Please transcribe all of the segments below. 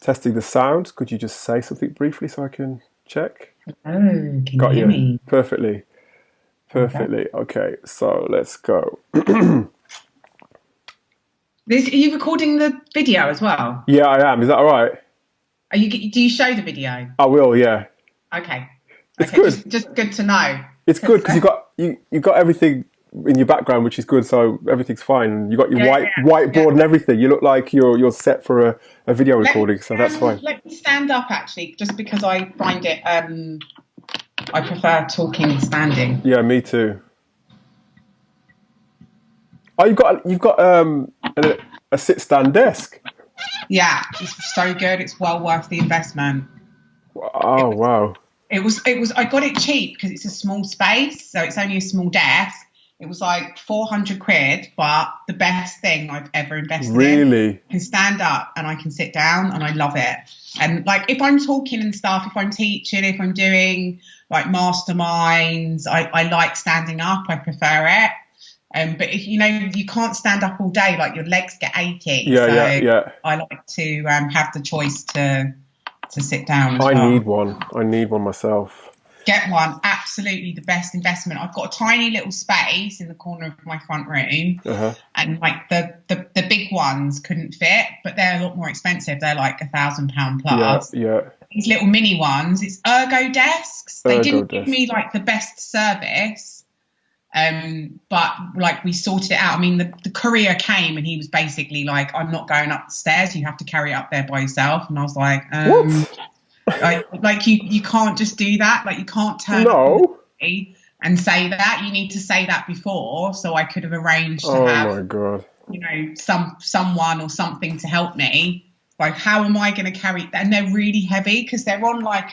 Testing the sound. Could you just say something briefly so I can check? Oh, can you Got hear you. me? Perfectly. Okay. Perfectly. Okay, so let's go. Are you recording the video as well? Yeah, I am. Is that all right? Do you show the video? I will, yeah. Okay. It's Okay. good. Just good to know. It's good 'Cause, because you got everything in your background, which is good. So everything's fine. You got your yeah. whiteboard and everything. You look like you're set for a video recording. So that's fine. Let me stand up actually, just because I find it. I prefer talking standing. Yeah, me too. Oh, you've got a sit stand desk. Yeah, it's so good. It's well worth the investment. Oh wow. It was. I got it cheap because it's a small space, so it's only a small desk. It was like 400 quid, but the best thing I've ever invested in. Really? I can stand up and I can sit down and I love it. And like if I'm talking and stuff, if I'm teaching, if I'm doing like masterminds, I like standing up. I prefer it. But if you can't stand up all day, like your legs get achy. Yeah. I like to have the choice to sit down as I well. need one. I need one myself. Get one. Absolutely the best investment. I've got a tiny little space in the corner of my front room, and like the big ones couldn't fit, but they're a lot more expensive. They're like £1,000 plus. Yeah. These little mini ones, it's ergo desks. They didn't give me like the best service, but like we sorted it out. I mean, the courier came and he was basically like, "I'm not going up the stairs. You have to carry it up there by yourself." And I was like, What? Like you can't just do that. Like you can't turn up and say that. You need to say that before. So I could have arranged to have, oh my God, someone or something to help me. Like how am I going to carry that? And they're really heavy because they're on like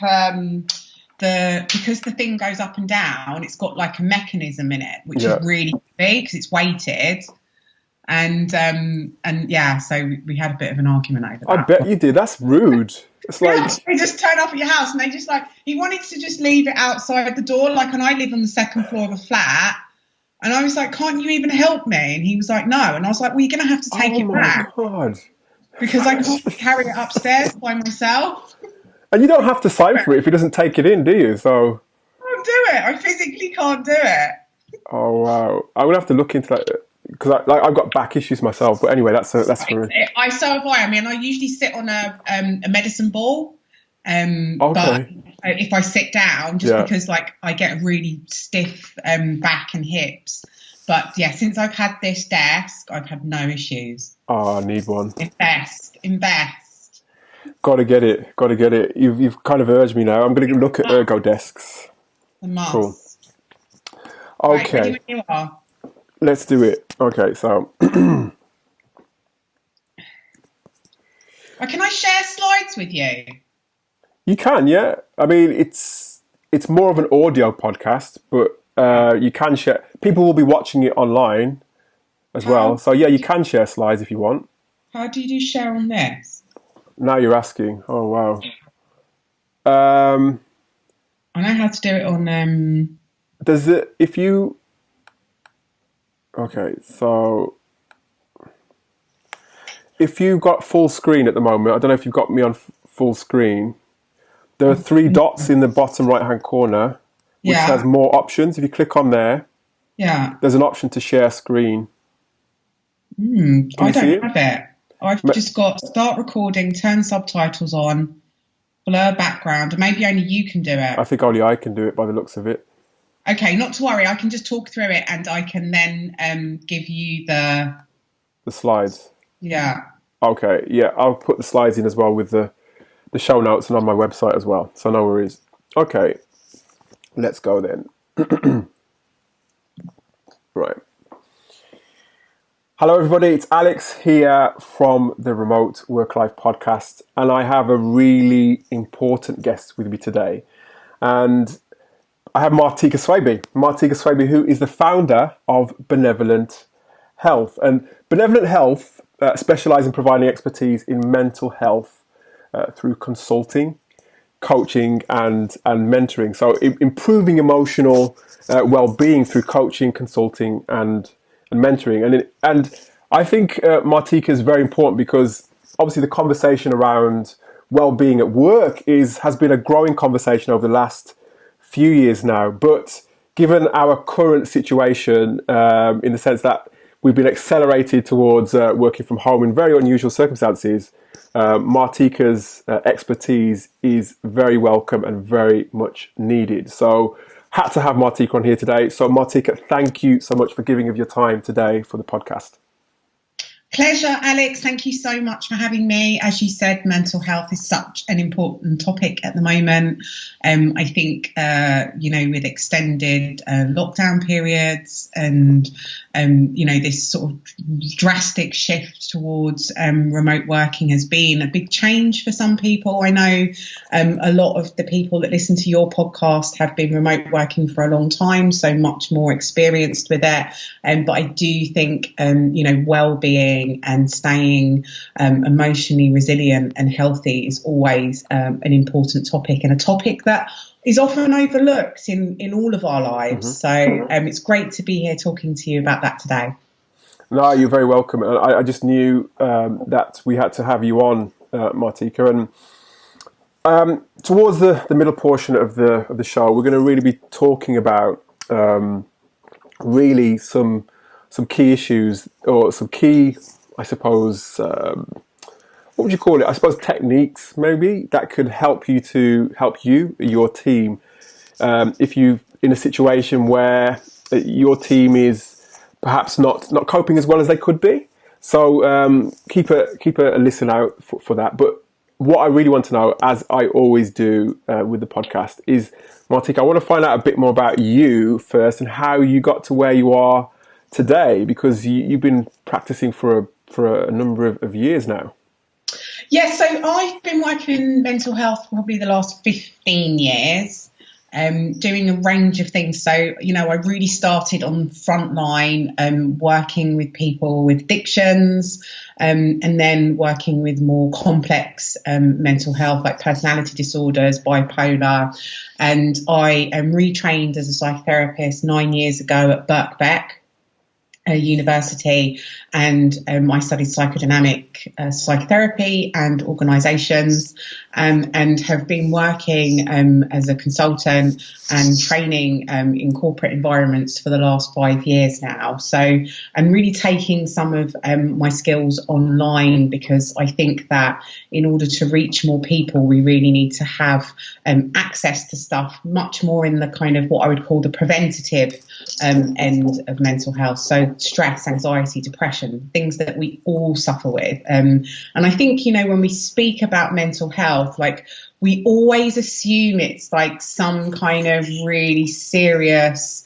because the thing goes up and down. It's got like a mechanism in it, which is really heavy because it's weighted. And yeah, so we had a bit of an argument over that. I bet you did. That's rude. It's like they just turn up at your house and they just like he wanted to just leave it outside the door, like, and I live on the second floor of a flat, and I was like, "Can't you even help me?" And he was like, "No," and I was like, "Well, you're gonna have to take it back God. because I can't carry it upstairs by myself." And you don't have to sign for it if he doesn't take it in, do you? So I can't do it. I physically can't do it. Oh wow, I'm gonna have to look into that because I've got back issues myself. But anyway, that's for. So have I. I mean, I usually sit on a medicine ball, but if I sit down, just because like I get really stiff back and hips. But yeah, since I've had this desk, I've had no issues. Oh, I need one. Invest. Gotta get it. You've kind of urged me now. I'm gonna look at ergo desks. Cool. Okay. Right, ready when you are. Let's do it. Okay, so. Can I share slides with you? You can, yeah. I mean, it's more of an audio podcast, but you can share. People will be watching it online as well. So yeah, you can share slides if you want. How do you do share on this? Now you're asking. Oh wow. I know how to do it on. Does it if you? Okay, so if you've got full screen at the moment, I don't know if you've got me on full screen. There are 3 dots in the bottom right-hand corner, which says more options. If you click on there, there's an option to share screen. I don't have it. I've just got start recording, turn subtitles on, blur background. Maybe only you can do it. I think only I can do it by the looks of it. Okay, not to worry. I can just talk through it and I can then give you the slides. Yeah. Okay, yeah, I'll put the slides in as well with the show notes and on my website as well. So no worries. Okay, let's go then. Right. Hello everybody, it's Alex here from the Remote Work Life Podcast, and I have a really important guest with me today. And I have Marteka Swaby, who is the founder of Benevolent Health. And Benevolent Health specialises in providing expertise in mental health through consulting, coaching, and mentoring. So improving emotional well-being through coaching, consulting, and mentoring. And I think Marteka is very important because obviously the conversation around well-being at work has been a growing conversation over the last few years now. But given our current situation, in the sense that we've been accelerated towards working from home in very unusual circumstances, Marteka's expertise is very welcome and very much needed. So had to have Marteka on here today. So Marteka, thank you so much for giving of your time today for the podcast. Pleasure, Alex. Thank you so much for having me. As you said, mental health is such an important topic at the moment. I think, with extended lockdown periods and, this sort of drastic shift towards remote working has been a big change for some people. I know a lot of the people that listen to your podcast have been remote working for a long time, so much more experienced with it. But I do think, well-being and staying emotionally resilient and healthy is always an important topic, and a topic that is often overlooked in all of our lives. So it's great to be here talking to you about that today. No, you're very welcome. I just knew that we had to have you on, Marteka. And towards the middle portion of the show, we're going to really be talking about really some key issues, or some key, I suppose, what would you call it? I suppose techniques, maybe, that could help you, your team, if you're in a situation where your team is perhaps not coping as well as they could be. So keep a listen out for that. But what I really want to know, as I always do with the podcast, is, Marteka, I want to find out a bit more about you first and how you got to where you are today, because you've been practicing for a number of years now. Yeah, so I've been working in mental health for probably the last 15 years, doing a range of things. So, I really started on frontline, working with people with addictions, and then working with more complex mental health, like personality disorders, bipolar. And I retrained as a psychotherapist 9 years ago at Birkbeck University, and I studied psychodynamic psychotherapy and organisations, and have been working as a consultant and training in corporate environments for the last 5 years now. So I'm really taking some of my skills online, because I think that in order to reach more people, we really need to have access to stuff much more in the kind of what I would call the preventative end of mental health. So stress, anxiety, depression, things that we all suffer with. And I think, when we speak about mental health, like, we always assume it's like some kind of really serious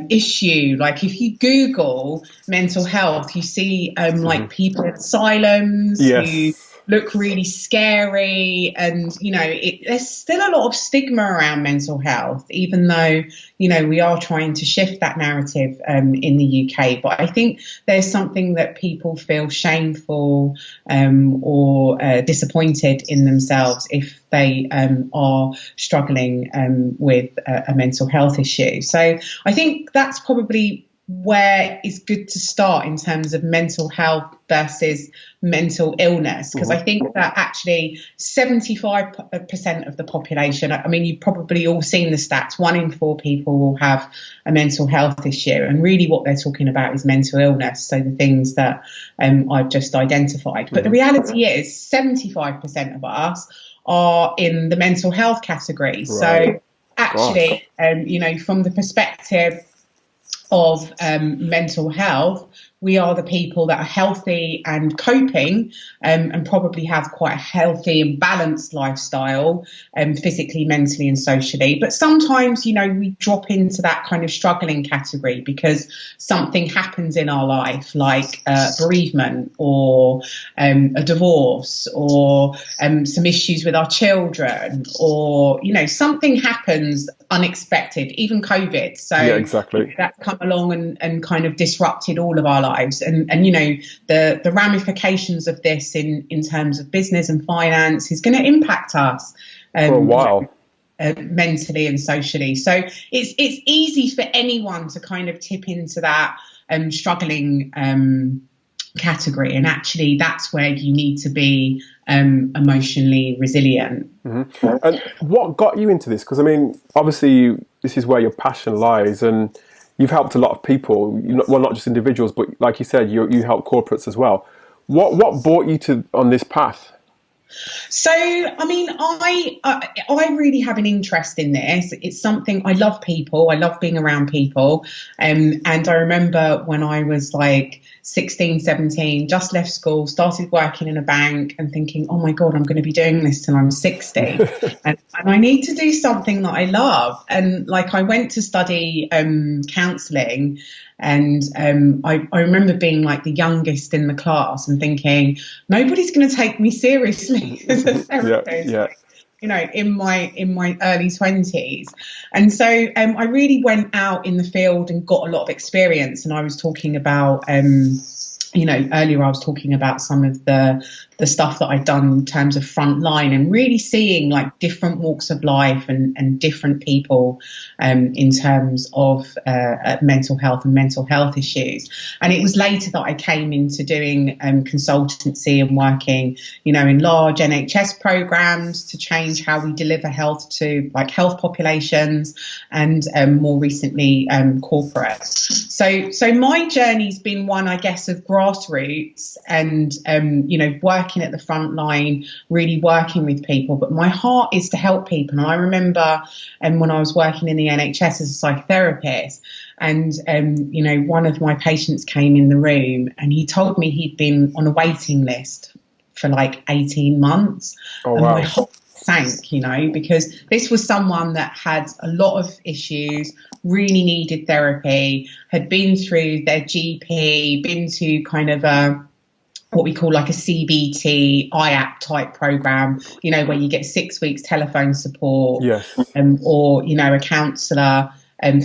issue. Like, if you Google mental health, you see like people in asylums who look really scary, and there's still a lot of stigma around mental health, even though we are trying to shift that narrative in the UK. But I think there's something that people feel shameful or disappointed in themselves if they are struggling with a mental health issue. So I think that's probably where it's good to start in terms of mental health versus mental illness, because I think that actually 75% of the population, I mean, you've probably all seen the stats, 1 in 4 people will have a mental health issue, and really what they're talking about is mental illness, so the things that I've just identified. But the reality is 75% of us are in the mental health category. Right. So actually, from the perspective of mental health, we are the people that are healthy and coping, and probably have quite a healthy and balanced lifestyle, physically, mentally and socially. But sometimes, we drop into that kind of struggling category because something happens in our life, like bereavement or a divorce, or some issues with our children, or, something happens unexpected, even COVID. So yeah, exactly. That's come along and kind of disrupted all of our lives. And the ramifications of this in terms of business and finance is going to impact us for a while, mentally and socially. So it's easy for anyone to kind of tip into that struggling category, and actually that's where you need to be emotionally resilient. Mm-hmm. And what got you into this? Because I mean, obviously, this is where your passion lies, and you've helped a lot of people. Well, not just individuals, but like you said, you help corporates as well. What brought you to on this path? So, I mean, I really have an interest in this. It's something I love people. I love being around people. And I remember when I was like 16, 17, just left school, started working in a bank and thinking, oh my God, I'm going to be doing this till I'm 60. and I need to do something that I love. And like I went to study counselling. And I remember being like the youngest in the class and thinking, nobody's going to take me seriously as a therapist. Yeah. You know, in my early 20s. And so I really went out in the field and got a lot of experience. And I was talking about, earlier I was talking about some of the stuff that I'd done in terms of frontline and really seeing like different walks of life and different people in terms of mental health and mental health issues. And it was later that I came into doing consultancy and working, in large NHS programs to change how we deliver health to like health populations and more recently corporates. So my journey's been one, I guess, of grassroots and, working at the front line, really working with people. But my heart is to help people. And I remember when I was working in the NHS as a psychotherapist and, one of my patients came in the room and he told me he'd been on a waiting list for like 18 months. Oh, and wow. My heart sank, because this was someone that had a lot of issues, really needed therapy, had been through their GP, been to kind of what we call like a CBT, IAP type program, where you get 6 weeks telephone support, yes. Or, a counsellor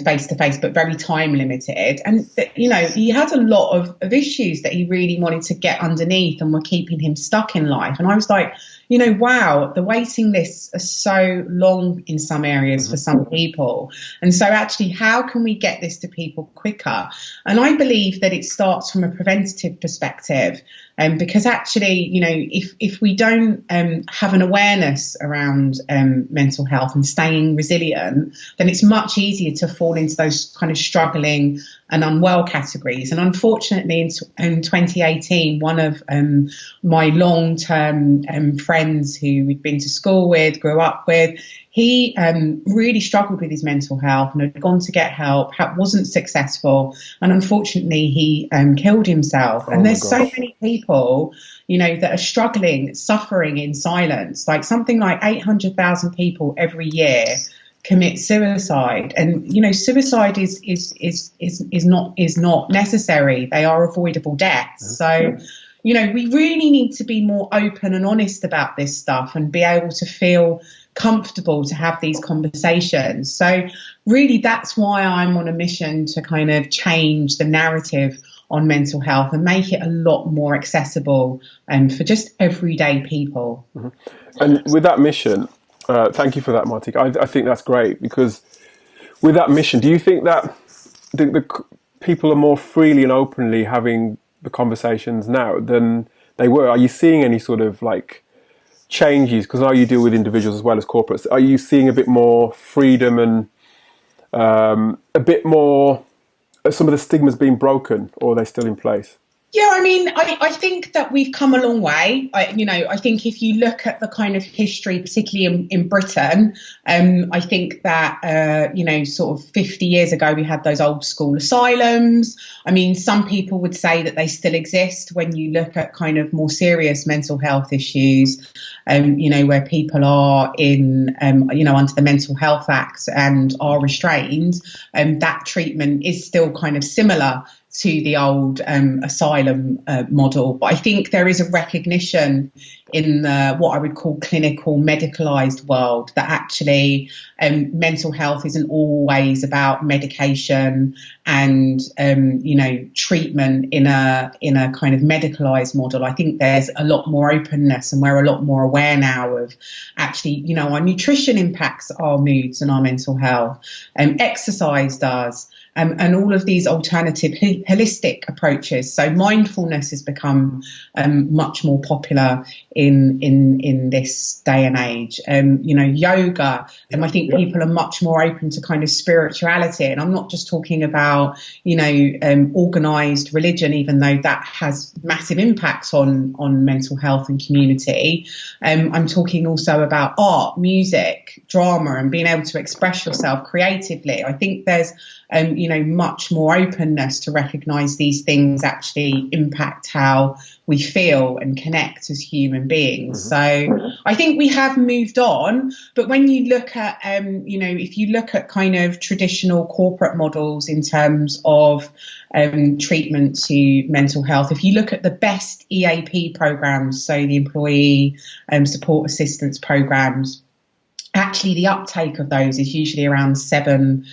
face to face, but very time limited. And, he had a lot of issues that he really wanted to get underneath and were keeping him stuck in life. And I was like, wow, the waiting lists are so long in some areas for some people. And so actually, how can we get this to people quicker? And I believe that it starts from a preventative perspective. Because actually, if we don't have an awareness around mental health and staying resilient, then it's much easier to fall into those kind of struggling and unwell categories. And unfortunately, in 2018, one of my long-term friends who we'd been to school with, grew up with, he really struggled with his mental health and had gone to get help, wasn't successful. And unfortunately, he killed himself. And there's so many people, that are struggling, suffering in silence. Like something like 800,000 people every year commit suicide. And, suicide is not necessary. They are avoidable deaths. So, we really need to be more open and honest about this stuff and be able to feel comfortable to have these conversations. So really, that's why I'm on a mission to kind of change the narrative on mental health and make it a lot more accessible for just everyday people. Mm-hmm. And with that mission, thank you for that, Marteka. I think that's great, because with that mission, do you think that the people are more freely and openly having the conversations now than they were? Are you seeing any sort of like changes? Because now you deal with individuals as well as corporates. Are you seeing a bit more freedom and a bit more some of the stigmas being broken, or are they still in place? Yeah, I mean, I think that we've come a long way. I think if you look at the kind of history, particularly in Britain, I think that, sort of 50 years ago, we had those old school asylums. I mean, some people would say that they still exist when you look at kind of more serious mental health issues, where people are in, under the Mental Health Act and are restrained. That treatment is still kind of similar to the old asylum model. But I think there is a recognition in the what I would call clinical medicalized world that actually mental health isn't always about medication and treatment in a kind of medicalized model. I think there's a lot more openness, and we're a lot more aware now of actually our nutrition impacts our moods and our mental health, exercise does. And all of these alternative holistic approaches. So mindfulness has become much more popular in this day and age. Yoga, and I think people are much more open to kind of spirituality. And I'm not just talking about, organised religion, even though that has massive impacts on mental health and community. I'm talking also about art, music, drama, and being able to express yourself creatively. I think there's much more openness to recognise these things actually impact how we feel and connect as human beings. So I think we have moved on. But when you look at, if you look at kind of traditional corporate models in terms of treatment to mental health, if you look at the best EAP programs, so the employee support assistance programs, actually the uptake of those is usually around 7%.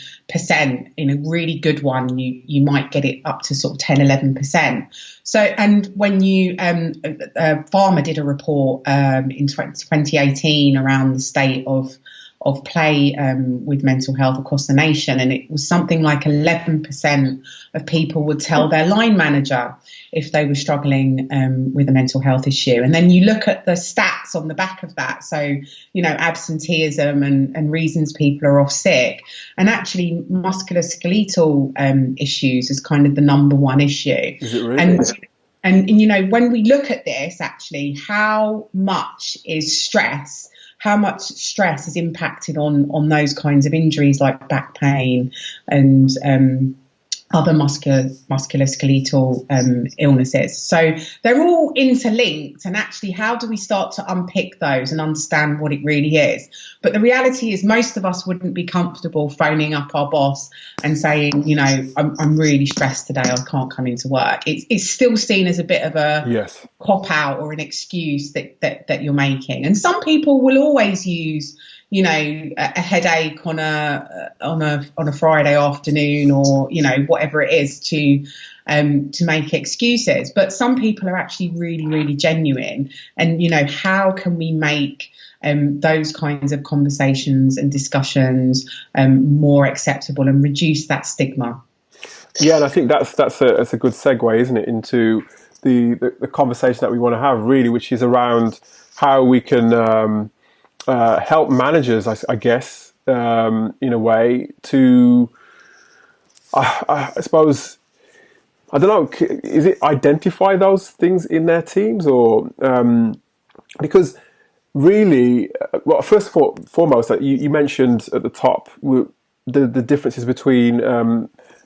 In a really good one, you might get it up to sort of 10-11%. So, and when Pharma did a report in 2018 around the state of play with mental health across the nation, and it was something like 11% of people would tell their line manager if they were struggling with a mental health issue. And then you look at the stats on the back of that, so absenteeism and reasons people are off sick, and actually musculoskeletal issues is kind of the number one issue. Is it really? And when we look at this, actually, how much stress is impacted on those kinds of injuries like back pain and other musculoskeletal illnesses. So they're all interlinked, and actually how do we start to unpick those and understand what it really is? But the reality is most of us wouldn't be comfortable phoning up our boss and saying, I'm really stressed today, I can't come into work. It's still seen as a bit of a cop out or an excuse that you're making. And some people will always use a headache on a Friday afternoon, or whatever it is, to make excuses. But some people are actually really, really genuine. And how can we make those kinds of conversations and discussions more acceptable and reduce that stigma? Yeah, and I think that's a good segue, isn't it, into the conversation that we want to have, really, which is around how we can help managers, I guess, in a way to, I suppose, I don't know, is it identify those things in their teams, or because really, well, first of all, foremost, that you mentioned at the top the differences between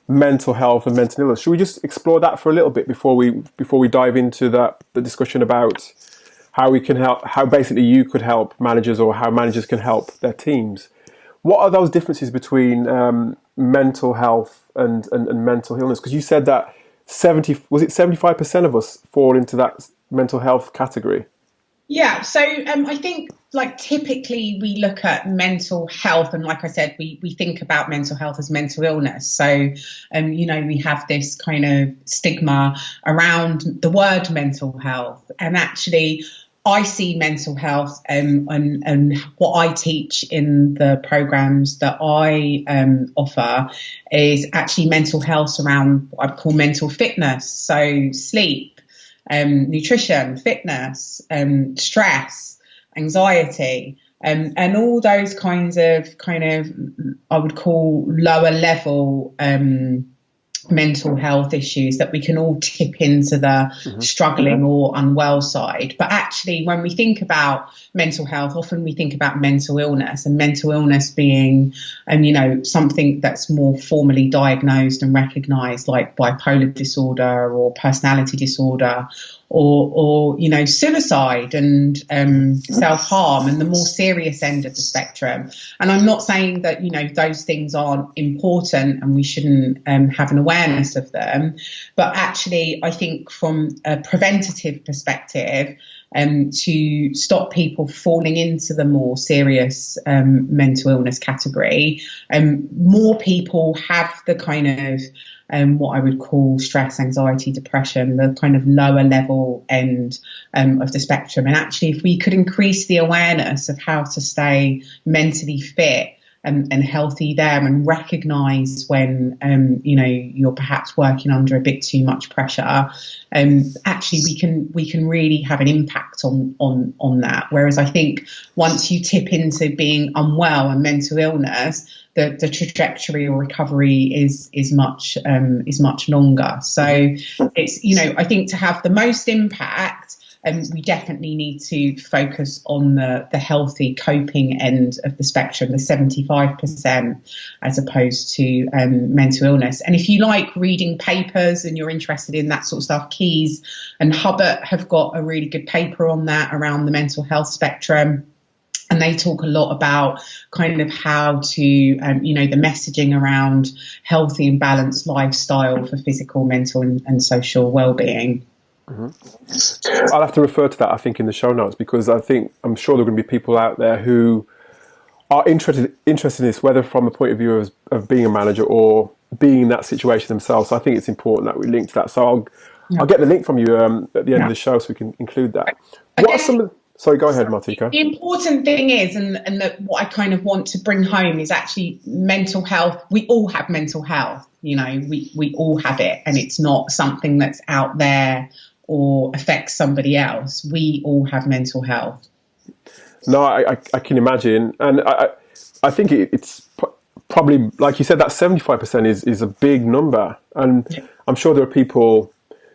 mental health and mental illness. Should we just explore that for a little bit before we dive into the discussion about how we can help, how basically you could help managers, or how managers can help their teams? What are those differences between mental health and mental illness? Because you said that 75% of us fall into that mental health category? Yeah. So I think, typically we look at mental health, and like I said, we think about mental health as mental illness. So, we have this kind of stigma around the word mental health, and actually I see mental health and what I teach in the programs that I offer is actually mental health around what I call mental fitness. So sleep, nutrition, fitness, stress, anxiety, and all those kinds of I would call lower level mental health issues that we can all tip into the struggling or unwell side. But actually, when we think about mental health, often we think about mental illness, and mental illness being, something that's more formally diagnosed and recognised, like bipolar disorder or personality disorder, or suicide and self-harm, and the more serious end of the spectrum. And I'm not saying that those things aren't important and we shouldn't have an awareness of them, but actually I think from a preventative perspective, to stop people falling into the more serious mental illness category, more people have the kind of what I would call stress, anxiety, depression, the kind of lower level end of the spectrum. And actually, if we could increase the awareness of how to stay mentally fit and healthy there, and recognise when you're perhaps working under a bit too much pressure. Actually we can really have an impact on that. Whereas I think once you tip into being unwell and mental illness, the trajectory or recovery is much longer. So it's, I think to have the most impact, we definitely need to focus on the healthy coping end of the spectrum, the 75%, as opposed to mental illness. And if you like reading papers and you're interested in that sort of stuff, Keyes and Hubbard have got a really good paper on that around the mental health spectrum. And they talk a lot about kind of how to, the messaging around healthy and balanced lifestyle for physical, mental and social well-being. Mm-hmm. I'll have to refer to that, I think, in the show notes, because I'm sure there are going to be people out there who are interested in this, whether from a point of view of being a manager or being in that situation themselves. So I think it's important that we link to that. So I'll get the link from you at the end of the show so we can include that. What are some of Sorry, go ahead, Marteka. The important thing is, and what I kind of want to bring home is actually mental health. We all have mental health, we all have it, and it's not something that's out there or affects somebody else. We all have mental health. No, I can imagine. And I think it's probably, like you said, that 75% is a big number. And I'm sure there are people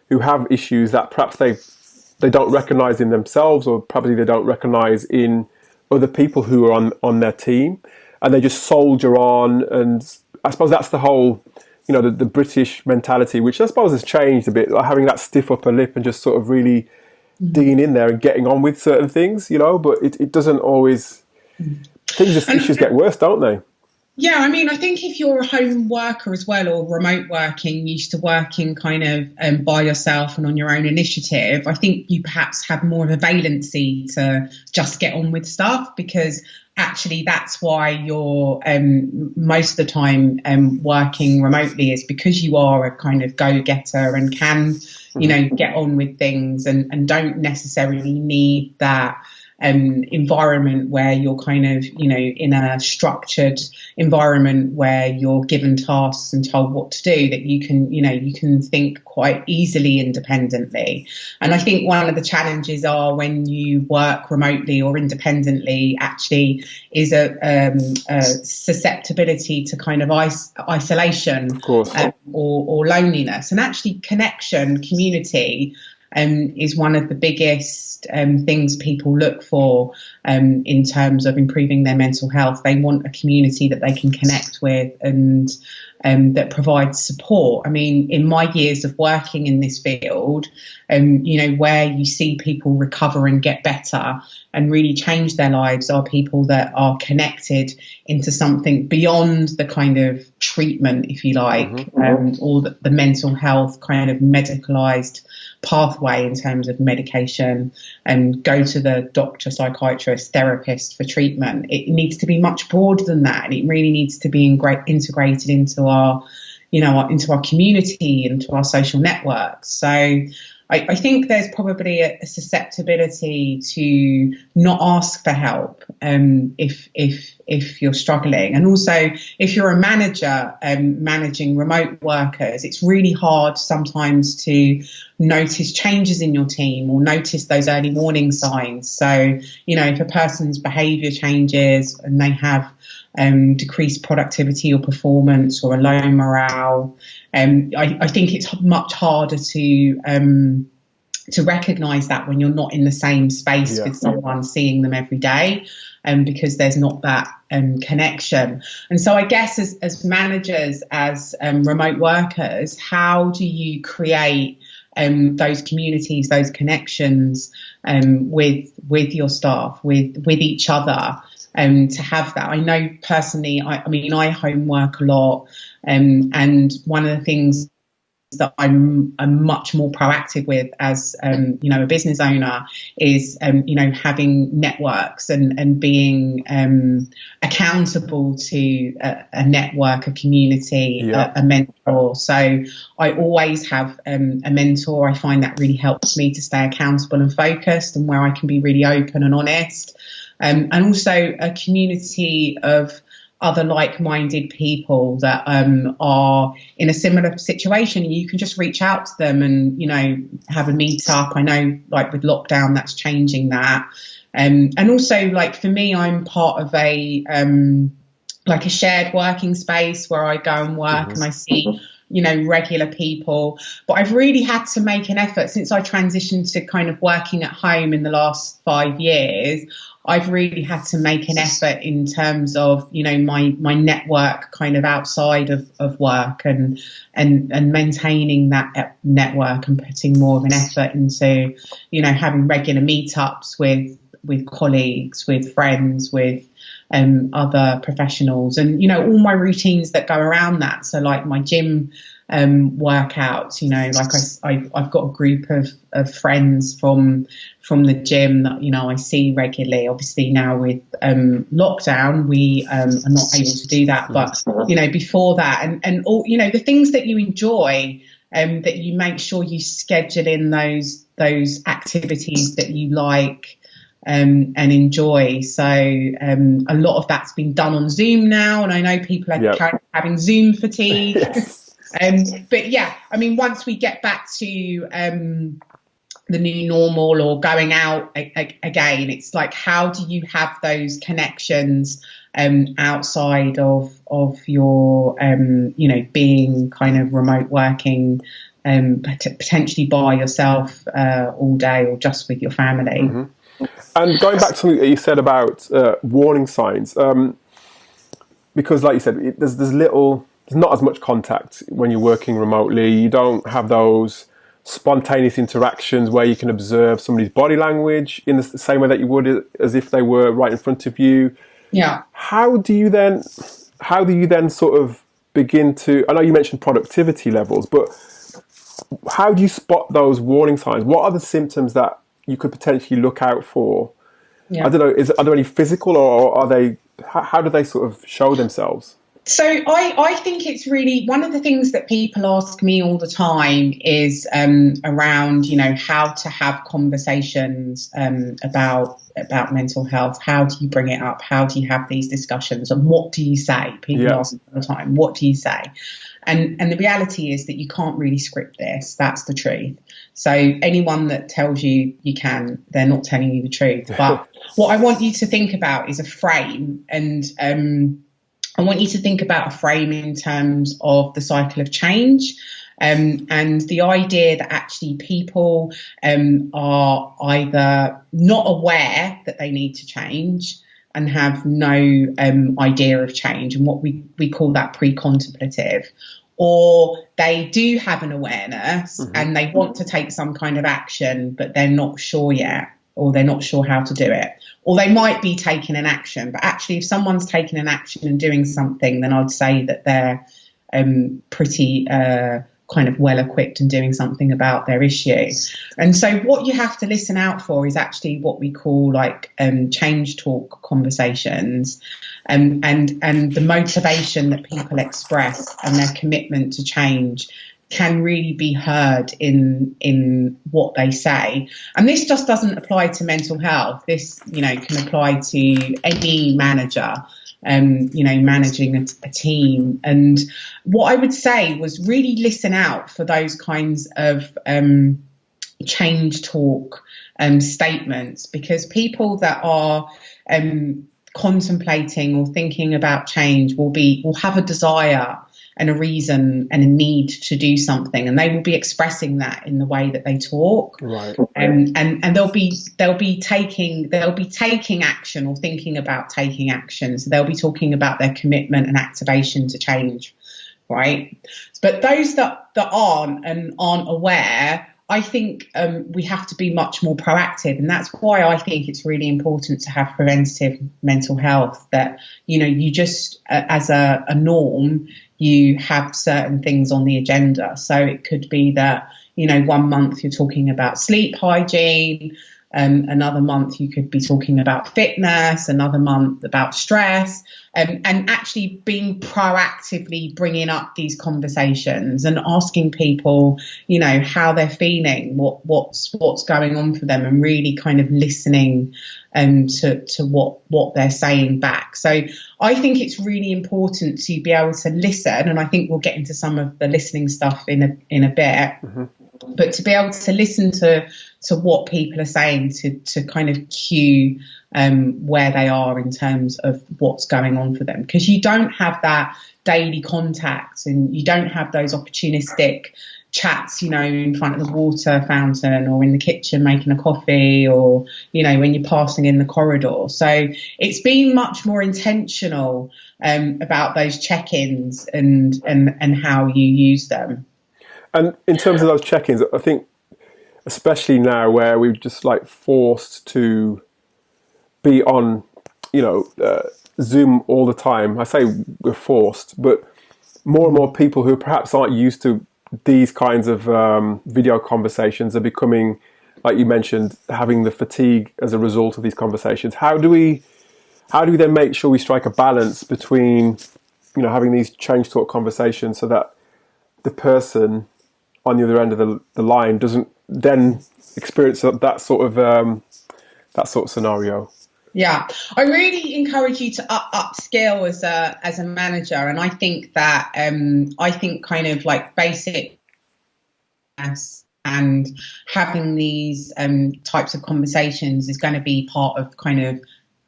who have issues that perhaps they don't recognise in themselves, or probably they don't recognise in other people who are on their team, and they just soldier on. And I suppose that's the whole, the British mentality, which I suppose has changed a bit, like having that stiff upper lip and just sort of really digging in there and getting on with certain things, but it doesn't always, issues get worse, don't they? Yeah, I think if you're a home worker as well, or remote working, used to working kind of by yourself and on your own initiative, I think you perhaps have more of a valency to just get on with stuff, because actually that's why you're most of the time working remotely, is because you are a kind of go-getter and can, get on with things and don't necessarily need that environment where you're kind of, in a structured environment where you're given tasks and told what to do, that you can think quite easily independently. And I think one of the challenges are when you work remotely or independently actually is a susceptibility to kind of isolation, of course, or loneliness. And actually connection, community, is one of the biggest things people look for in terms of improving their mental health. They want a community that they can connect with and that provides support. In my years of working in this field, where you see people recover and get better and really change their lives are people that are connected into something beyond the kind of treatment, if you like, or the mental health kind of medicalised pathway in terms of medication, and go to the doctor, psychiatrist, therapist for treatment. It needs to be much broader than that, and it really needs to be integrated into our community, into our social networks. So I think there's probably a susceptibility to not ask for help if you're struggling. And also, if you're a manager managing remote workers, it's really hard sometimes to notice changes in your team or notice those early warning signs. So, if a person's behaviour changes and they have decreased productivity or performance or a low morale, I think it's much harder to recognise that when you're not in the same space with someone, seeing them every day, because there's not that connection. And so I guess as managers, as remote workers, how do you create those communities, those connections with your staff, with each other, to have that? I know personally, I homework a lot, and one of the things that I'm much more proactive with as a business owner is having networks and being accountable to a network, a community, a mentor. So I always have a mentor. I find that really helps me to stay accountable and focused, and where I can be really open and honest, and also a community of other like-minded people that are in a similar situation. You can just reach out to them and, you know, have a meet up. I know, like with lockdown, that's changing that. And also, like for me, I'm part of a like a shared working space where I go and work and I see, you know, regular people. But I've really had to make an effort since I transitioned to kind of working at home in the last 5 years. I've really had to make an effort in terms of, you know, my network kind of outside of work and maintaining that network and putting more of an effort into, you know, having regular meetups with colleagues, with friends, with other professionals, and, you know, all my routines that go around that. So like my gym workouts, you know, like I've got a group of friends from the gym that, you know, I see regularly. Obviously now with lockdown, we are not able to do that, but, you know, before that, and all, you know, the things that you enjoy, that you make sure you schedule in those activities that you like and enjoy. So a lot of that's been done on Zoom now, and I know people are having Zoom fatigue. Yes. But yeah, I mean, once we get back to the new normal or going out again, it's like, how do you have those connections outside of your you know, being kind of remote working, potentially by yourself all day or just with your family. Mm-hmm. And going back to something that you said about warning signs, because like you said, there's not as much contact when you're working remotely. You don't have those spontaneous interactions where you can observe somebody's body language in the same way that you would as if they were right in front of you. Yeah. How do you then sort of begin to, I know you mentioned productivity levels, but how do you spot those warning signs? What are the symptoms that you could potentially look out for? Yeah. I don't know, are there any physical, or are they, how do they sort of show themselves? So I think it's really, one of the things that people ask me all the time is around, you know, how to have conversations about mental health. How do you bring it up? How do you have these discussions? And what do you say? People ask me all the time, what do you say? And the reality is that you can't really script this. That's the truth. So anyone that tells you you can, they're not telling you the truth. But what I want you to think about is a frame, and I want you to think about a frame in terms of the cycle of change, and the idea that actually people are either not aware that they need to change and have no idea of change, and what we call that pre-contemplative, or they do have an awareness and they want to take some kind of action, but they're not sure yet, or they're not sure how to do it. Or they might be taking an action, but actually if someone's taking an action and doing something, then I'd say that they're pretty kind of well equipped and doing something about their issue. And so what you have to listen out for is actually what we call like change talk conversations, and the motivation that people express and their commitment to change can really be heard in what they say. And this just doesn't apply to mental health. This, you know, can apply to any manager, you know, managing a team. And what I would say was really listen out for those kinds of change talk statements, because people that are contemplating or thinking about change will have a desire and a reason and a need to do something, and they will be expressing that in the way that they talk. Right. And they'll be taking action or thinking about taking action. So they'll be talking about their commitment and activation to change, right? But those that aren't aware, I think we have to be much more proactive, and that's why I think it's really important to have preventative mental health. That, you know, you just as a norm, you have certain things on the agenda. So it could be that, you know, 1 month you're talking about sleep hygiene, Another month you could be talking about fitness, another month about stress, and actually being proactively bringing up these conversations and asking people, you know, how they're feeling, what's going on for them, and really kind of listening to what they're saying back. So I think it's really important to be able to listen, and I think we'll get into some of the listening stuff in a bit. Mm-hmm. But to be able to listen to what people are saying, to kind of cue where they are in terms of what's going on for them, because you don't have that daily contact and you don't have those opportunistic chats, you know, in front of the water fountain or in the kitchen making a coffee, or, you know, when you're passing in the corridor. So it's been much more intentional about those check-ins and how you use them. And in terms of those check-ins, I think, especially now where we're just like forced to be on, you know, Zoom all the time. I say we're forced, but more and more people who perhaps aren't used to these kinds of video conversations are becoming, like you mentioned, having the fatigue as a result of these conversations. How do we then make sure we strike a balance between, you know, having these change talk conversations so that the person on the other end of the line doesn't then experience that sort of scenario? Yeah, I really encourage you to upskill as a manager, and I think that kind of like basic and having these types of conversations is going to be part of kind of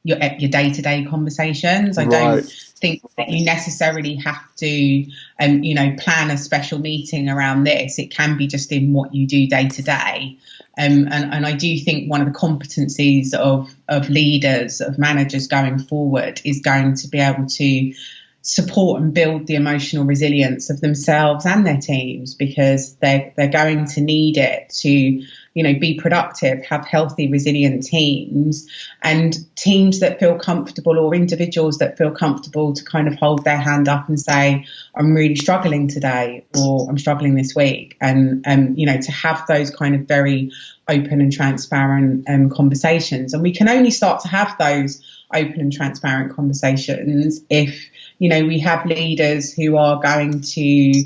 your day-to-day conversations. I don't think that you necessarily have to, you know, plan a special meeting around this. It can be just in what you do day to day. And I do think one of the competencies of leaders, of managers going forward, is going to be able to support and build the emotional resilience of themselves and their teams, because they're going to need it to, you know, be productive, have healthy, resilient teams, and teams that feel comfortable, or individuals that feel comfortable to kind of hold their hand up and say, I'm really struggling today, or I'm struggling this week. And, you know, to have those kind of very open and transparent conversations. And we can only start to have those open and transparent conversations if, you know, we have leaders who are going to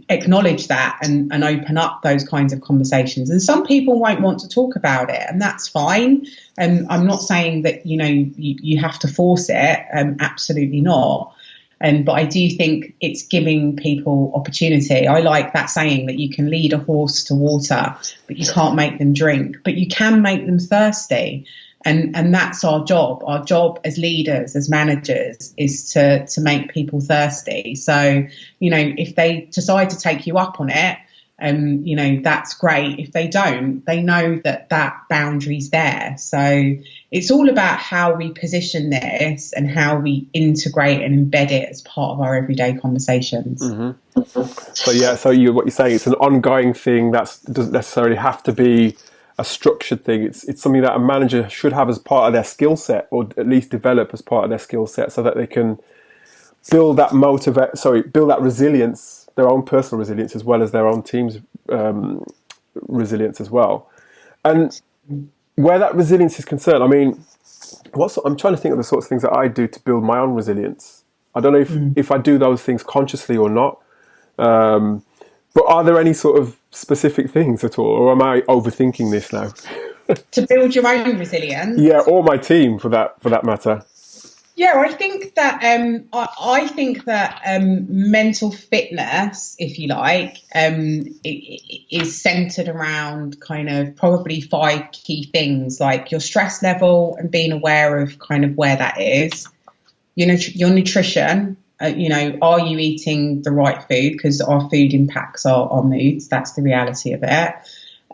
acknowledge that and open up those kinds of conversations. And some people won't want to talk about it, and that's fine. And I'm not saying that, you know, you have to force it, absolutely not. But I do think it's giving people opportunity. I like that saying that you can lead a horse to water, but you can't make them drink, but you can make them thirsty. And that's our job. Our job as leaders, as managers, is to make people thirsty. So, you know, if they decide to take you up on it, you know, that's great. If they don't, they know that boundary's there. So it's all about how we position this and how we integrate and embed it as part of our everyday conversations. Mm-hmm. So what you're saying, it's an ongoing thing that doesn't necessarily have to be a structured thing. It's something that a manager should have as part of their skill set, or at least develop as part of their skill set, so that they can build that resilience, their own personal resilience, as well as their own team's resilience as well. And where that resilience is concerned, I mean, I'm trying to think of the sorts of things that I do to build my own resilience. I don't know if I do those things consciously or not. But are there any sort of specific things at all, or am I overthinking this now? To build your own resilience? Yeah, or my team for that matter. Yeah, I think that mental fitness, if you like, is centered around kind of probably 5 key things, like your stress level and being aware of kind of where that is, your nutrition. You know, are you eating the right food? Because our food impacts our moods. That's the reality of it.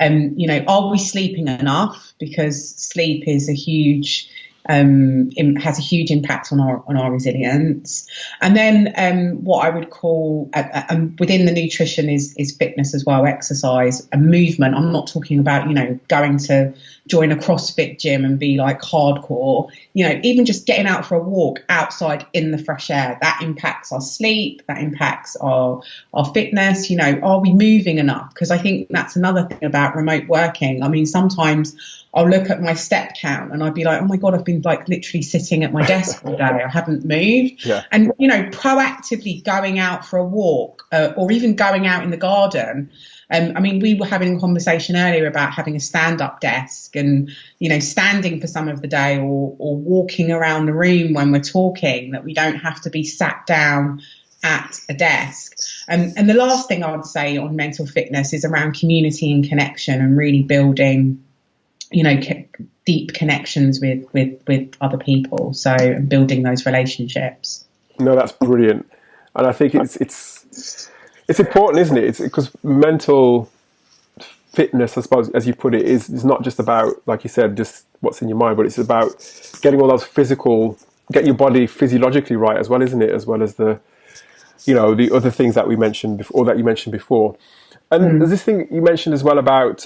You know, are we sleeping enough? Because sleep is a huge has a huge impact on our resilience. And then what I would call within the nutrition is fitness as well, exercise and movement. I'm not talking about, going to join a CrossFit gym and be like hardcore, even just getting out for a walk outside in the fresh air, that impacts our sleep, that impacts our fitness. Are we moving enough? Because I think that's another thing about remote working. I mean, sometimes I'll look at my step count and I'd be like, oh my God, I've been like literally sitting at my desk all day. I haven't moved. Yeah. And, proactively going out for a walk or even going out in the garden. We were having a conversation earlier about having a stand-up desk and, standing for some of the day or walking around the room when we're talking, that we don't have to be sat down at a desk. And the last thing I would say on mental fitness is around community and connection and really building deep connections with other people. So building those relationships. No, that's brilliant. And I think it's important, isn't it? It's because mental fitness, I suppose, as you put it, is not just about, like you said, just what's in your mind, but it's about getting all those getting your body physiologically right as well, isn't it? As well as the other things that we mentioned before, or that you mentioned before. And there's this thing you mentioned as well about,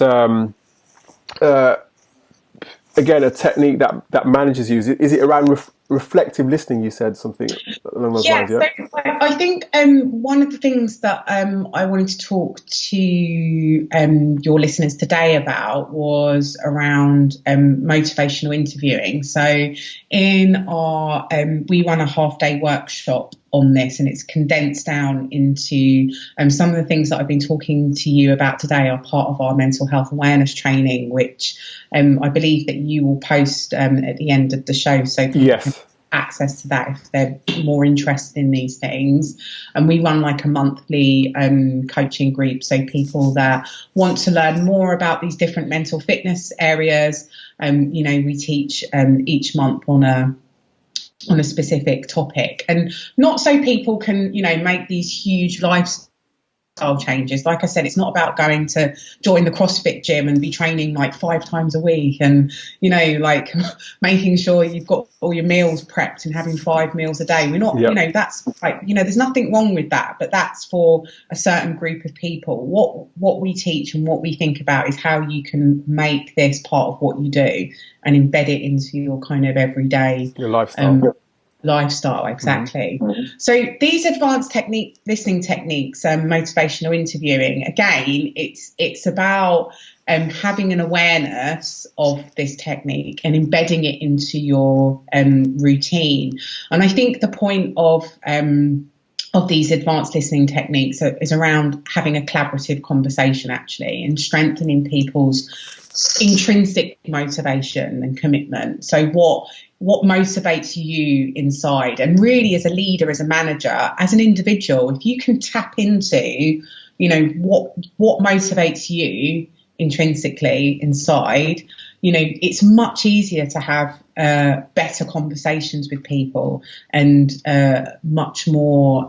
again, a technique that managers use. Is it around reflective listening? You said something along those lines. Yeah. So I think one of the things that I wanted to talk to your listeners today about was around motivational interviewing. So in our we run a half-day workshop on this, and it's condensed down into some of the things that I've been talking to you about today are part of our mental health awareness training, which I believe that you will post at the end of the show, so people can access to that if they're more interested in these things. And we run like a monthly coaching group, so people that want to learn more about these different mental fitness areas, we teach each month on a specific topic, and not so people can make these huge lifestyle changes. Like I said, it's not about going to join the CrossFit gym and be training like 5 times a week and like making sure you've got all your meals prepped and having 5 meals a day. We're not that's like there's nothing wrong with that, but that's for a certain group of people. What we teach and what we think about is how you can make this part of what you do and embed it into your kind of everyday lifestyle. Exactly. So these advanced listening techniques, motivational interviewing, again, it's about having an awareness of this technique and embedding it into your routine. And I think the point of these advanced listening techniques is around having a collaborative conversation, actually, and strengthening people's intrinsic motivation and commitment. So what motivates you inside, and really as a leader, as a manager, as an individual, if you can tap into what motivates you intrinsically inside, it's much easier to have better conversations with people and much more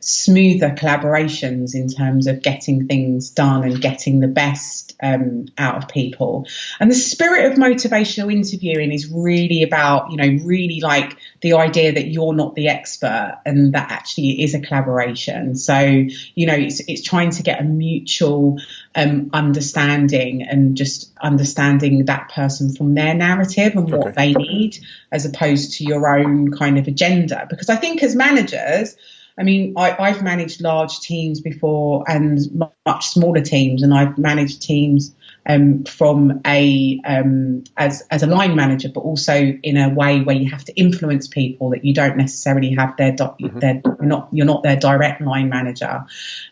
smoother collaborations in terms of getting things done and getting the best out of people. And the spirit of motivational interviewing is really about, really like the idea that you're not the expert and that actually it is a collaboration. So, it's trying to get a mutual understanding and just understanding that person from their narrative and what they need, as opposed to your own kind of agenda. Because I think as managers, I've managed large teams before and much smaller teams, and I've managed teams from as a line manager, but also in a way where you have to influence people that you don't necessarily have you're not their direct line manager.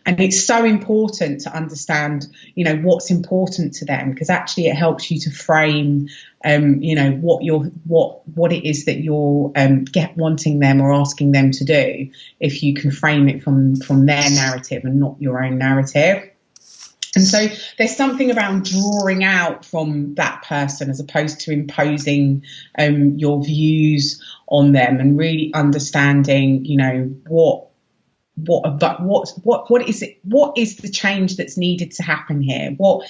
And it's so important to understand, what's important to them, because actually it helps you to frame what it is that you're wanting them or asking them to do, if you can frame it from their narrative and not your own narrative. And so there's something around drawing out from that person as opposed to imposing your views on them, and really understanding, what is it? What is the change that's needed to happen here? What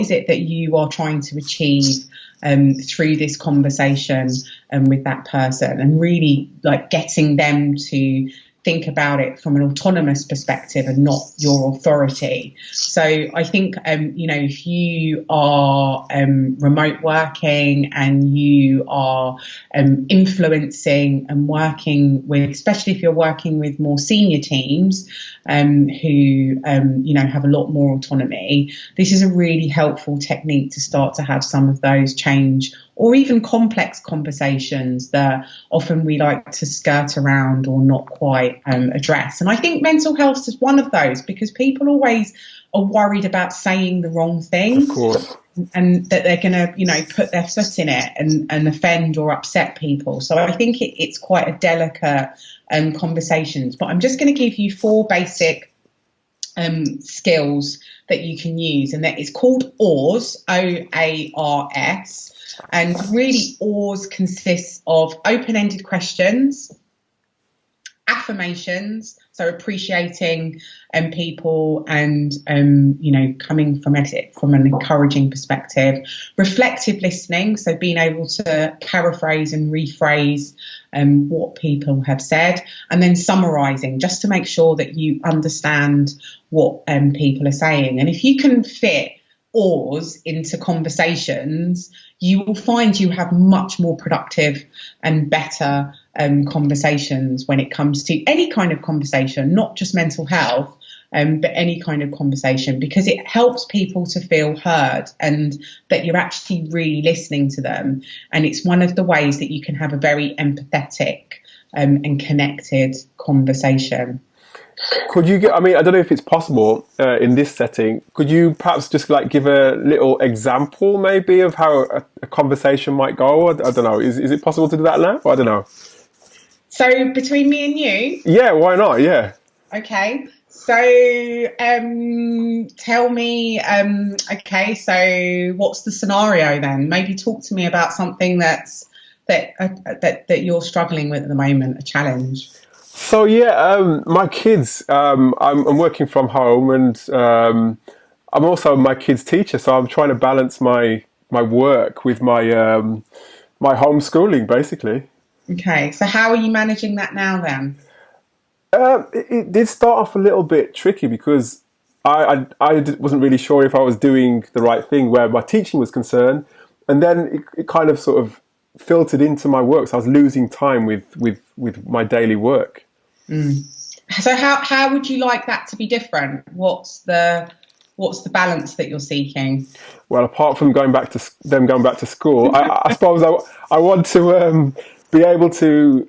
is it that you are trying to achieve through this conversation with that person, and really like getting them to think about it from an autonomous perspective and not your authority. So I think, if you are remote working and you are influencing and working with, especially if you're working with more senior teams who, have a lot more autonomy, this is a really helpful technique to start to have some of those change or even complex conversations that often we like to skirt around or not quite address. And I think mental health is one of those, because people always are worried about saying the wrong thing. Of course. And that they're going to, put their foot in it and offend or upset people. So I think it's quite a delicate conversations. But I'm just going to give you 4 basic skills that you can use. And that is called OARS, OARS. And really, OARS consists of open-ended questions, affirmations, so appreciating people and coming from it from an encouraging perspective, reflective listening, so being able to paraphrase and rephrase what people have said, and then summarizing, just to make sure that you understand what people are saying. And if you can fit OARS into conversations, you will find you have much more productive and better conversations when it comes to any kind of conversation, not just mental health, but any kind of conversation, because it helps people to feel heard and that you're actually really listening to them. And it's one of the ways that you can have a very empathetic and connected conversation. Could you I don't know if it's possible in this setting, could you perhaps just like give a little example maybe of how a conversation might go? I don't know. Is it possible to do that now? I don't know. So between me and you? Yeah, why not? Yeah. Okay. So tell me, so what's the scenario then? Maybe talk to me about something that you're struggling with at the moment, a challenge. So yeah, my kids, I'm working from home, and I'm also my kids' teacher, so I'm trying to balance my work with my homeschooling, basically. Okay, so how are you managing that now then? It did start off a little bit tricky because I wasn't really sure if I was doing the right thing where my teaching was concerned, and then it kind of sort of filtered into my work, so I was losing time with my daily work. Mm. So how would you like that to be different? What's the balance that you're seeking? Well, apart from going back to school, I suppose I want to be able to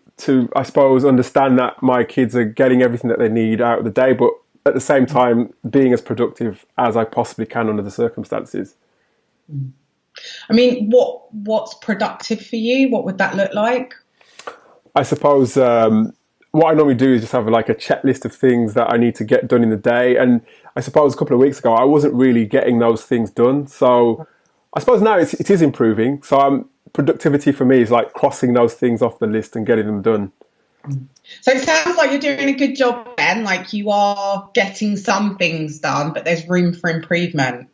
I suppose understand that my kids are getting everything that they need out of the day, but at the same time being as productive as I possibly can under the circumstances. I mean, what's productive for you? What would that look like? I suppose what I normally do is just have like a checklist of things that I need to get done in the day. And I suppose a couple of weeks ago, I wasn't really getting those things done. So I suppose now it is improving. So productivity for me is like crossing those things off the list and getting them done. So it sounds like you're doing a good job then, like you are getting some things done, but there's room for improvement.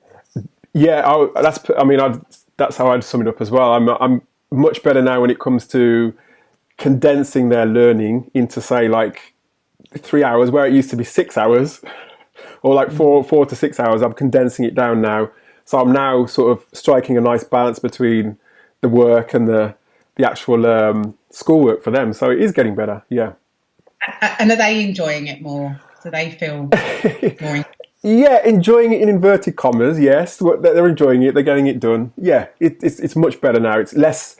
Yeah, that's how I'd sum it up as well. I'm much better now when it comes to condensing their learning into, say, like 3 hours, where it used to be 6 hours, or like 4 to 6 hours. I'm condensing it down now, so I'm now sort of striking a nice balance between the work and the actual schoolwork for them. So it is getting better. Yeah. And are they enjoying it more? Do they feel more? Yeah, enjoying it in inverted commas. Yes, they're enjoying it. They're getting it done. Yeah, it's much better now. It's less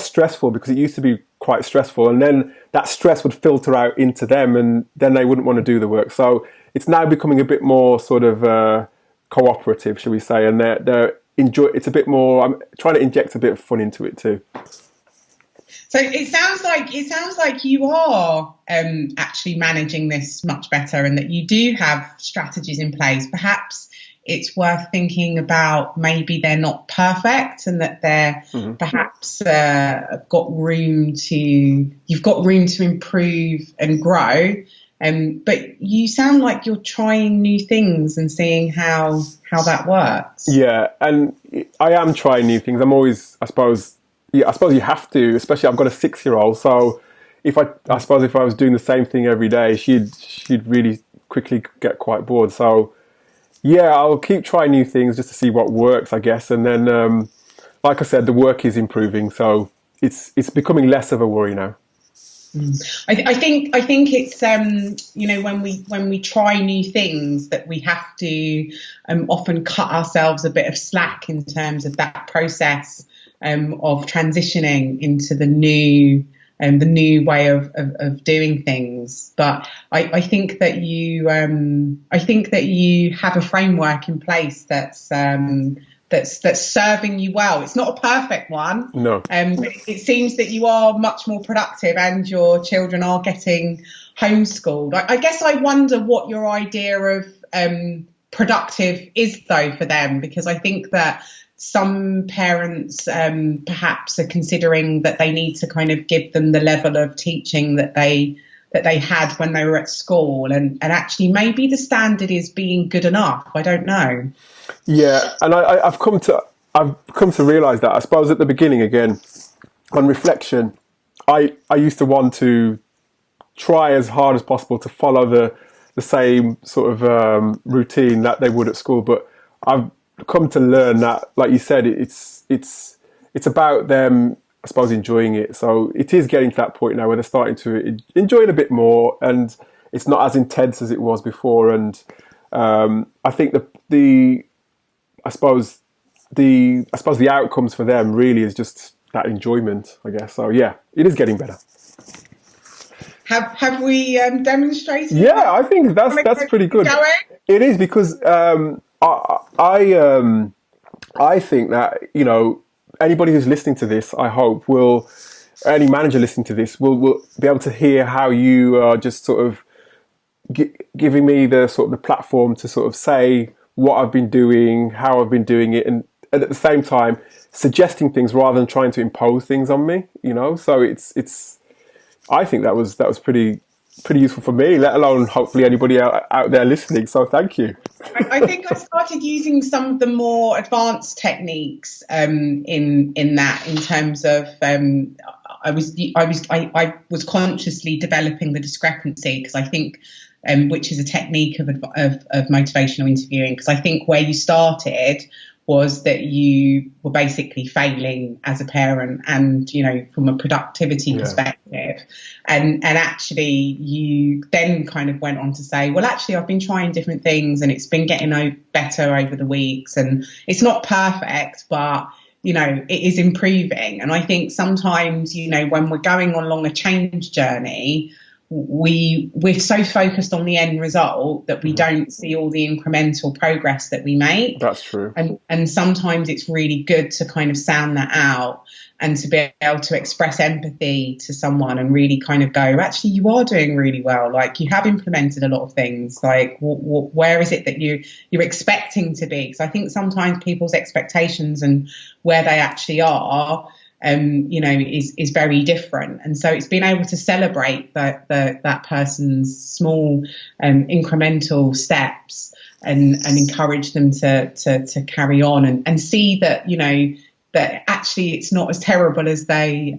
stressful, because it used to be quite stressful, and then that stress would filter out into them, and then they wouldn't want to do the work. So it's now becoming a bit more sort of cooperative, shall we say? And they're enjoy. It's a bit more. I'm trying to inject a bit of fun into it too. So it sounds like you are actually managing this much better, and that you do have strategies in place. Perhaps it's worth thinking about, maybe they're not perfect, and that they're perhaps you've got room to improve and grow, But you sound like you're trying new things and seeing how that works. Yeah, and I am trying new things. I'm always, I suppose you have to, especially I've got a 6-year-old. So I suppose if I was doing the same thing every day, she'd really quickly get quite bored. So yeah, I'll keep trying new things just to see what works, I guess. And then, like I said, the work is improving, so it's becoming less of a worry now. I think it's when we try new things that we have to often cut ourselves a bit of slack in terms of that process of transitioning into the new way of doing things. But I think that you have a framework in place that's serving you well. It's not a perfect one. No. But it seems that you are much more productive and your children are getting homeschooled. I guess I wonder what your idea of productive is, though, for them, because I think that some parents perhaps are considering that they need to kind of give them the level of teaching that they had when they were at school, and actually maybe the standard is being good enough. I don't know. Yeah, and I've come to realise that. I suppose at the beginning, again, on reflection, I used to want to try as hard as possible to follow the same sort of routine that they would at school. But I've come to learn that, like you said, it's about them, I suppose, enjoying it. So it is getting to that point now where they're starting to enjoy it a bit more, and it's not as intense as it was before. And I think the outcomes for them really is just that enjoyment, I guess. So yeah, it is getting better. Have we demonstrated? Yeah, I think that's pretty good. It is, because I think that, anybody who's listening to this, I hope any manager listening to this will be able to hear how you are just sort of giving me the platform to sort of say what I've been doing, how I've been doing it, and at the same time suggesting things rather than trying to impose things on me. So it's. I think that was pretty useful for me, let alone hopefully anybody out there listening. So thank you. I think I started using some of the more advanced techniques in terms of I was consciously developing the discrepancy, because I think which is a technique of motivational interviewing, because I think where you started was that you were basically failing as a parent, and from a productivity perspective, and actually you then kind of went on to say, well, actually I've been trying different things and it's been getting better over the weeks, and it's not perfect, but it is improving. And I think sometimes when we're going along a change journey, we're so focused on the end result that we don't see all the incremental progress that we make. That's true. And sometimes it's really good to kind of sound that out and to be able to express empathy to someone and really kind of go, actually, you are doing really well. Like, you have implemented a lot of things. Like, where is it that you're expecting to be? Because I think sometimes people's expectations and where they actually are is very different. And so it's being able to celebrate that person's small incremental steps and encourage them to carry on and see that that actually it's not as terrible as they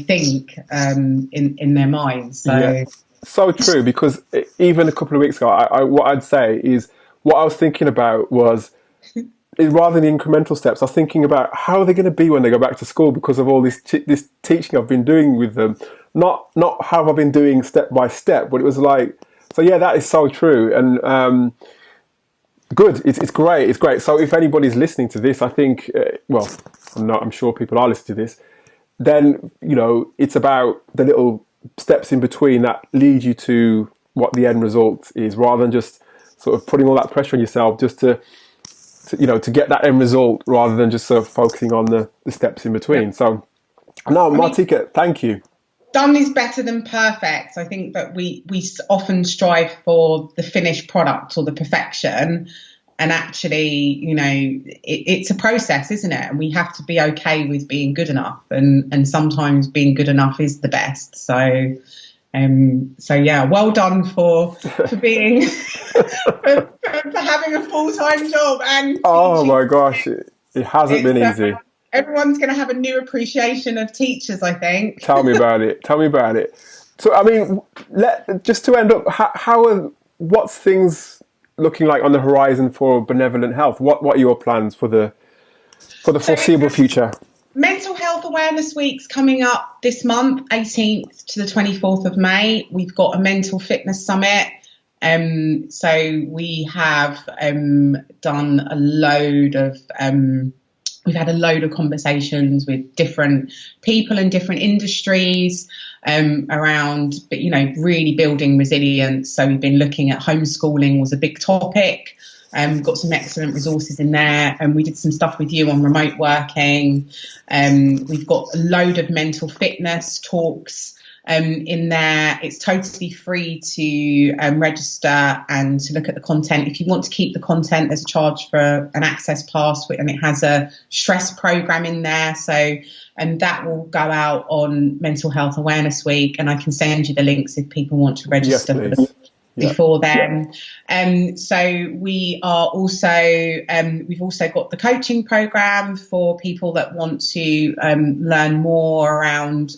think in their minds. So yeah. So true, because even a couple of weeks ago, what I'd say is, what I was thinking about was, rather than the incremental steps, I was thinking about how are they going to be when they go back to school because of all this teaching I've been doing with them. Not how I've been doing step by step, but it was like, so yeah, that is so true. And good, it's great, it's great. So if anybody's listening to this, I think, I'm sure people are listening to this, then, it's about the little steps in between that lead you to what the end result is, rather than just sort of putting all that pressure on yourself just to get that end result, rather than just sort of focusing on the steps in between. Yeah. So, no, Marteka, thank you. Done is better than perfect. I think that we often strive for the finished product or the perfection, and actually, it's a process, isn't it? And we have to be okay with being good enough, and sometimes being good enough is the best. So, So yeah, well done for being for having a full-time job and Oh teaching. my gosh, it hasn't been easy. Everyone's going to have a new appreciation of teachers, I think. Tell me about it. Tell me about it. So, I mean, just to end up, what's things looking like on the horizon for Benevolent Health? What are your plans for the foreseeable future? Mental Health Awareness Week's coming up this month, 18th to the 24th of May. We've got a mental fitness summit. So we have done a load of we've had a load of conversations with different people in different industries around, but really building resilience. So we've been looking at homeschooling was a big topic. We've got some excellent resources in there, and we did some stuff with you on remote working. We've got a load of mental fitness talks in there. It's totally free to register and to look at the content. If you want to keep the content, there's a charge for an access pass, and it has a stress program in there. So, and that will go out on Mental Health Awareness Week, and I can send you the links if people want to register. Yes, before then. So we are also, we've also got the coaching program for people that want to learn more around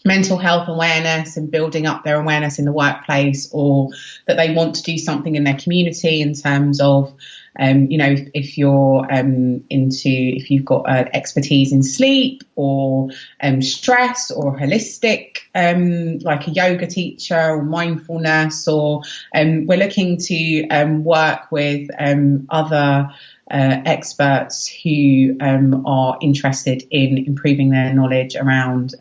mental health awareness and building up their awareness in the workplace, or that they want to do something in their community in terms of, if you're if you've got expertise in sleep or stress or holistic, like a yoga teacher or mindfulness, or we're looking to work with other experts who are interested in improving their knowledge around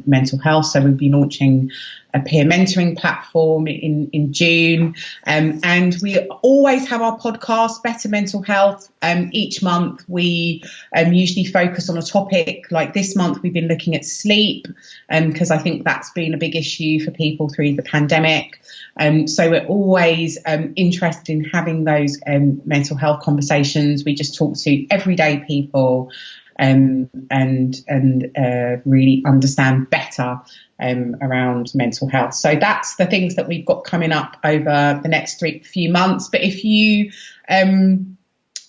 mental health. So we'll be launching a peer mentoring platform in June, and we always have our podcast, Better Mental Health. Each month we usually focus on a topic. Like this month we've been looking at sleep, because I think that's been a big issue for people through the pandemic. So we're always interested in having those mental health conversations. We just talk to everyday people and really understand better around mental health. So that's the things that we've got coming up over the next few months. But if you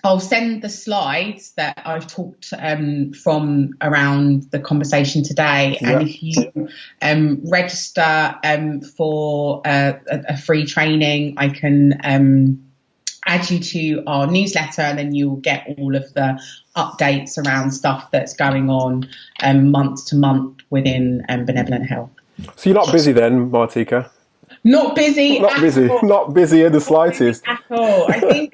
I'll send the slides that I've talked from around the conversation today. Yeah. And if you register for a free training, I can add you to our newsletter, and then you'll get all of the updates around stuff that's going on month to month within Benevolent Health. So you're not busy then, Marteka? Not busy. Not busy. All. Not busy in the slightest. At all. I think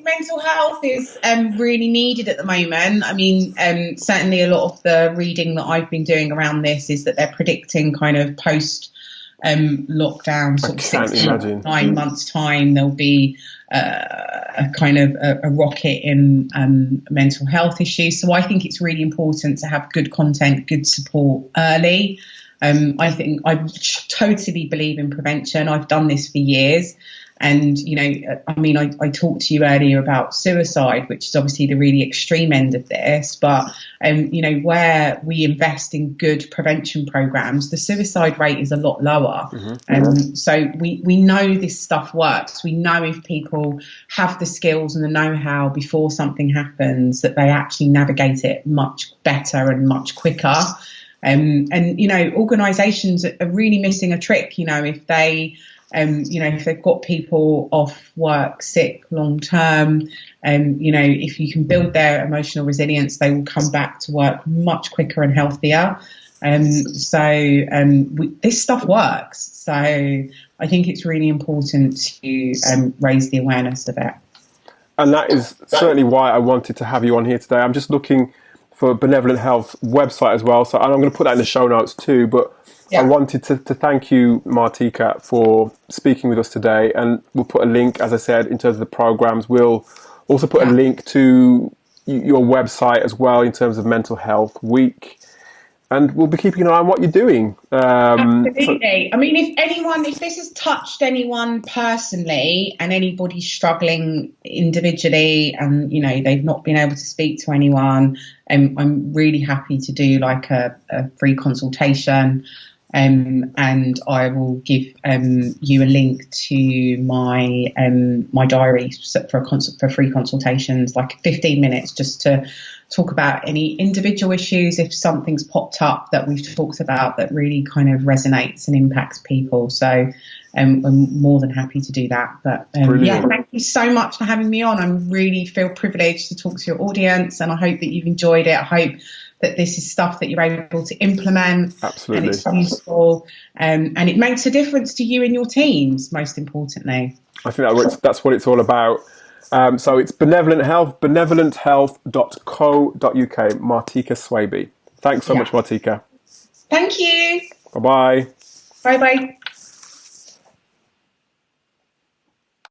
mental health is really needed at the moment. I mean, certainly a lot of the reading that I've been doing around this is that they're predicting kind of post lockdown, sort of 6 to 9 months time, there'll be a kind of a rocket in mental health issues. So I think it's really important to have good content, good support early. I think I totally believe in prevention. I've done this for years. And, I talked to you earlier about suicide, which is obviously the really extreme end of this. But, where we invest in good prevention programs, the suicide rate is a lot lower. Mm-hmm. So we know this stuff works. We know if people have the skills and the know-how before something happens, that they actually navigate it much better and much quicker. Organisations are really missing a trick, if they... if they've got people off work, sick, long term, if you can build their emotional resilience, they will come back to work much quicker and healthier. This stuff works. So I think it's really important to raise the awareness of it. And that is certainly why I wanted to have you on here today. I'm just looking for Benevolent Health's website as well. So I'm going to put that in the show notes too, but yeah. I wanted to thank you, Marteka, for speaking with us today. And we'll put a link, as I said, in terms of the programs. We'll also put a link to your website as well in terms of Mental Health Week. And we'll be keeping an eye on what you're doing. Absolutely. If this has touched anyone personally and anybody's struggling individually and, they've not been able to speak to anyone, I'm really happy to do like a free consultation. and I will give you a link to my my diary for free consultations, like 15 minutes, just to talk about any individual issues if something's popped up that we've talked about that really kind of resonates and impacts people. So I'm more than happy to do that. But yeah, thank you so much for having me on. I really feel privileged to talk to your audience, and I hope that you've enjoyed it. I hope that this is stuff that you're able to implement. Absolutely. And it's useful, and it makes a difference to you and your teams, most importantly. I think that's what it's all about. So it's Benevolent Health, benevolenthealth.co.uk, Marteka Swaby. Thanks so much, Marteka. Thank you. Bye-bye. Bye-bye.